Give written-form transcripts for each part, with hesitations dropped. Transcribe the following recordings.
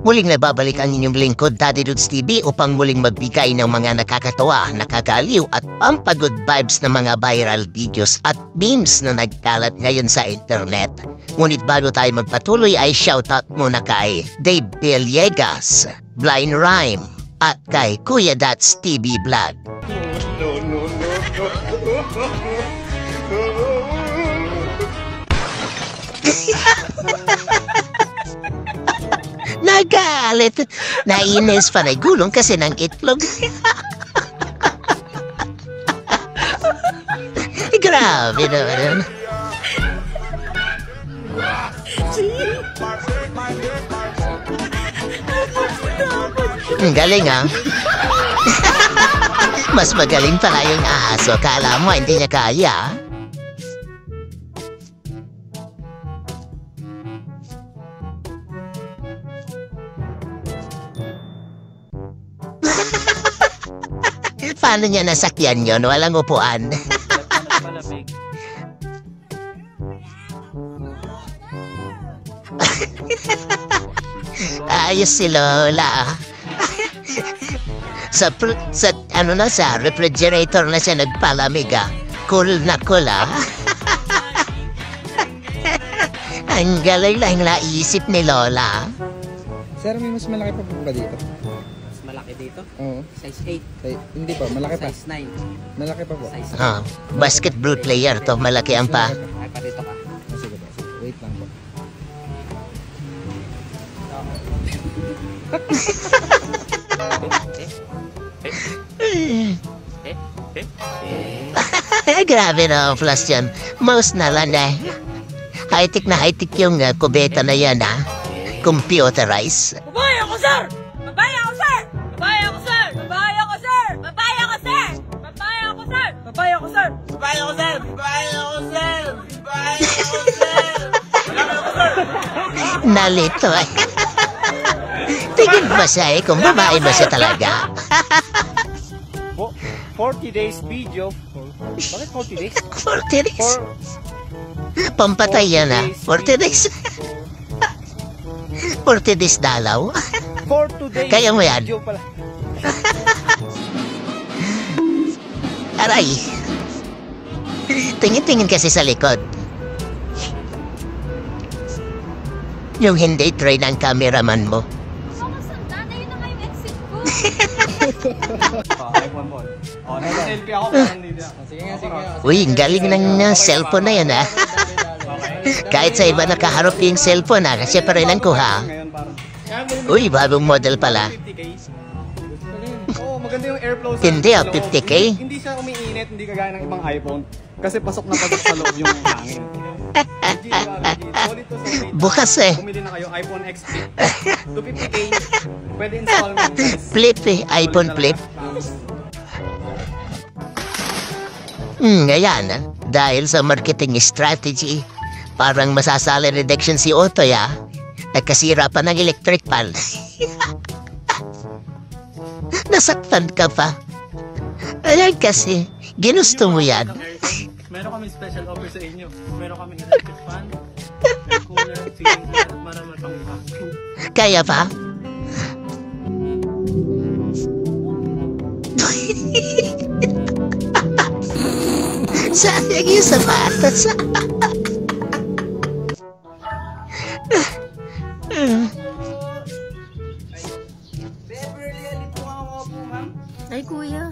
Muling nababalik ang inyong lingkod, Daddy Dudes TV, upang muling magbigay ng mga nakakatawa, nakakaliw at pampagood vibes na mga viral videos at memes na nagkalat ngayon sa internet. Ngunit bago tayo magpatuloy ay shoutout muna kay Dave Villegas, Blind Rhyme, at kay Kuya Dats TV Vlog. Nagalit. Nainis pa na gulong kasi ng itlog. Grabe naman. Ang galing ah. Mas magaling pala yung aso. Kala mo hindi niya kaya. Paano niya nasakyan yun? Walang upuan. Ayos si Lola. sa refrigerator na siya nagpalamig ah. Cool na cool ah. Ang galing lang naisip ni Lola. Sir, may mas malaki pa ba dito? Mas malaki dito? Oo. Size 8. Hindi pa, malaki pa. Size 9. Malaki pa po. Size 9. Basketball player to, malaki ang pa. Ay, pa dito ka. Sige po. Wait lang po. Grabe na ang flash yan. Mouse na lang eh. High-tech na high-tech yung kubeta na yan ah. Computerized. Babae ako, sir! Babae ako, sir! Babae ako, sir! Babae ako, sir! Babae ako, sir! Babae ako, sir! Babae ako, sir! Babae ako, sir! Babae ako, sir! Babae ako, sir! Babae ako, sir! Nalito eh. Tingin ba siya eh kung babae ba siya talaga? 40 days video. Bakit 40 days? 40 days? Pampatay yan ah. 40 days. 40 days dalaw. For today. Kaya mo yan. Video pala. Aray. Tingin-tingin kasi sa likod. Yung hindi train ang cameraman mo. Sandana, yun na nga yung exit ko. iPhone po. Selfie ako parang dito. Sige nga. Uy, ang galing ng cellphone na yan ah. Kahit sa iba nakaharap yung cellphone ah, kasi pa rin ang kuha. Ngayon parang. Uy, bagong model pala. 50K. Oo, maganda yung airflow sa Hindi ah, loob. 50K. Hindi siya umiinit, hindi kagaya ng ibang iPhone. Kasi pasok na pasok sa loob yung hangin. Solid to solid. Bukas eh. Bumili na kayo iPhone X Flip. 250K. Pwede installment. Flip eh, iPhone flip. Ngayon, dahil sa marketing strategy, parang masasali reduction si Otoy ah. Nagkasira pa ng electric pan. Nasaktan ka pa. Ayan kasi, ginusto mo yan. Meron kami special offer sa inyo. Meron kami electric fan, air cooler, ceiling fan, marami pang iba. Kaya pa? Sayang yung sapatos. Ay, kuya.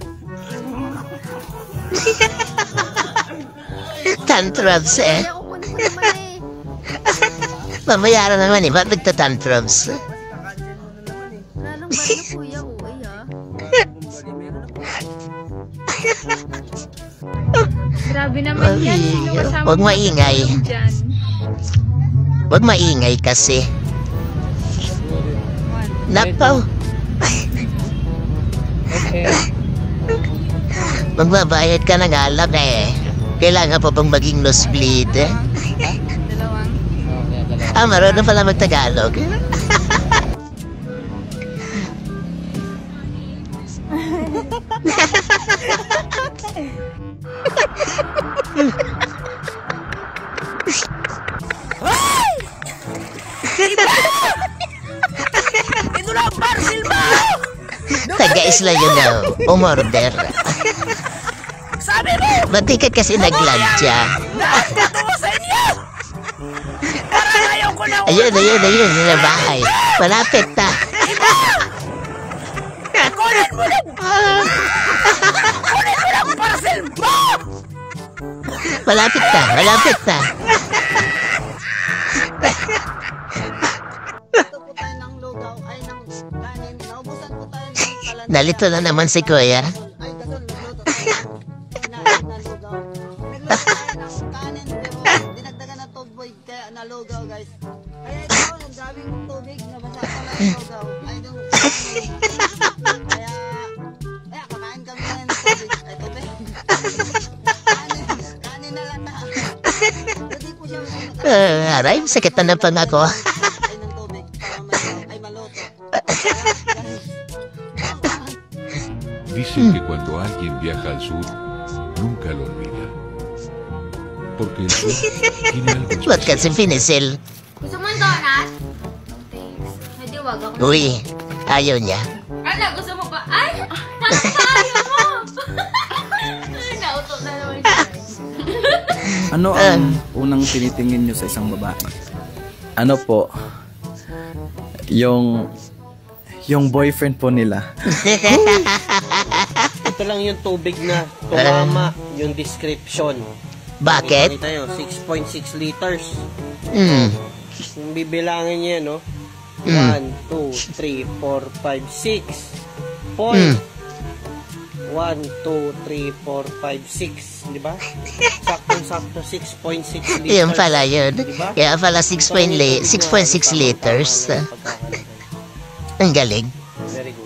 Tantrums eh. Kaya ko naman naman eh. Mamayaran naman eh, ba't nagtatantrums? Wala lang ba na kuya, uy ha? Grabe naman yan. Sino kasama Huwag mo maingay. dyan? Huwag maingay kasi. Nakaw. Magbabayad ka ng alak eh. Kailangan pa bang maging nosebleed? Dalawang. Marunong pala mag-Tagalog. ng parcel mo! Taga-isla yun na umorder. Sabi mo! Ba't di ka kasi nagladya? Nandito ko sa inyo! Parang ayaw ko na Ayun, yun na bahay. Malapit na. kunin mo ng parcel mo! Malapit na. Ito po tayo ng lugaw, ay ng kanin. Naubusan po tayo ng kalan. Nalito na naman si Kuya. Ay, gasol, nagluto tayo ng kinain na lugaw. Nagluto tayo ng kanin, pero dinagdagan na tubig, kaya nalugaw, guys. Kaya ito, ang daming tubig, nabasa pa lang yung lugaw. Ay, nung kaya kakain kami na ng tubig. Ay, tubig. Kanin na lang na. Hindi po siya Aray, sakit na ng pangako. ay ng tubig para ay maluto. Dicen que cuando alguien viaja al sur, nunca lo olvida. Porque el sur tiene algo Ba't kasi especial. pinisil? Gusto mo ng donut? Thanks. Hindi, wag ako. Uy, ayaw niya. Ano, gusto mo ba? Ay! Ayaw mo! Nauto na naman siya. Ano ang unang tinitingin nyo sa isang babae? Ano po? Yung boyfriend po nila. Ito lang yung tubig na tumama yung description. Bakit? Kita nyo, 6.6 liters. Hmm. Kung bibilangin niya, no? Mm. 1, 2, 3, 4, 5, 6. Point. 1, 2, 3, 4, 5, 6. Di ba? Saktong-sakto 6.6 liters. Yun pala yun. Diba? Kaya pala 6.6 liters. Ang galing. Very good.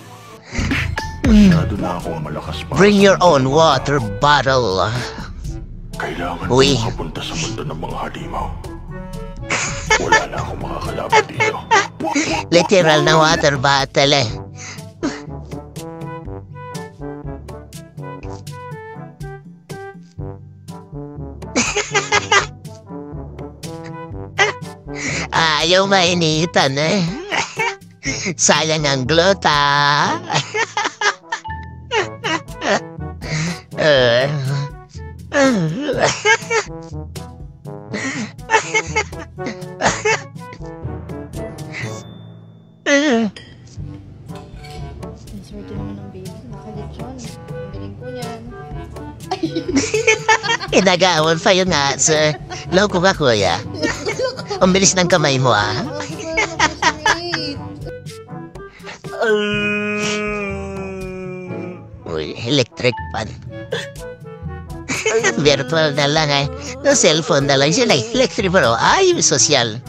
Masyado na akong malakas pa. Bring your own water bottle. Kailangan Uy. kong mapunta sa mundo ng mga halimaw. Wala na akong makakalaban dito. Literal na water bottle eh. Ayaw mainitan eh. Sayang ang gluta. Swerte naman ng baby. Nakalitsyon. Ang galing po niyan. Inagawan pa yun nga, sir. Loko ka, kuya. Ang bilis ng kamay mo, ah. Sweet. Uy, electric pan. Virtual na lang, eh. No cellphone na lang sila. Electric pan, oh. Ay, social.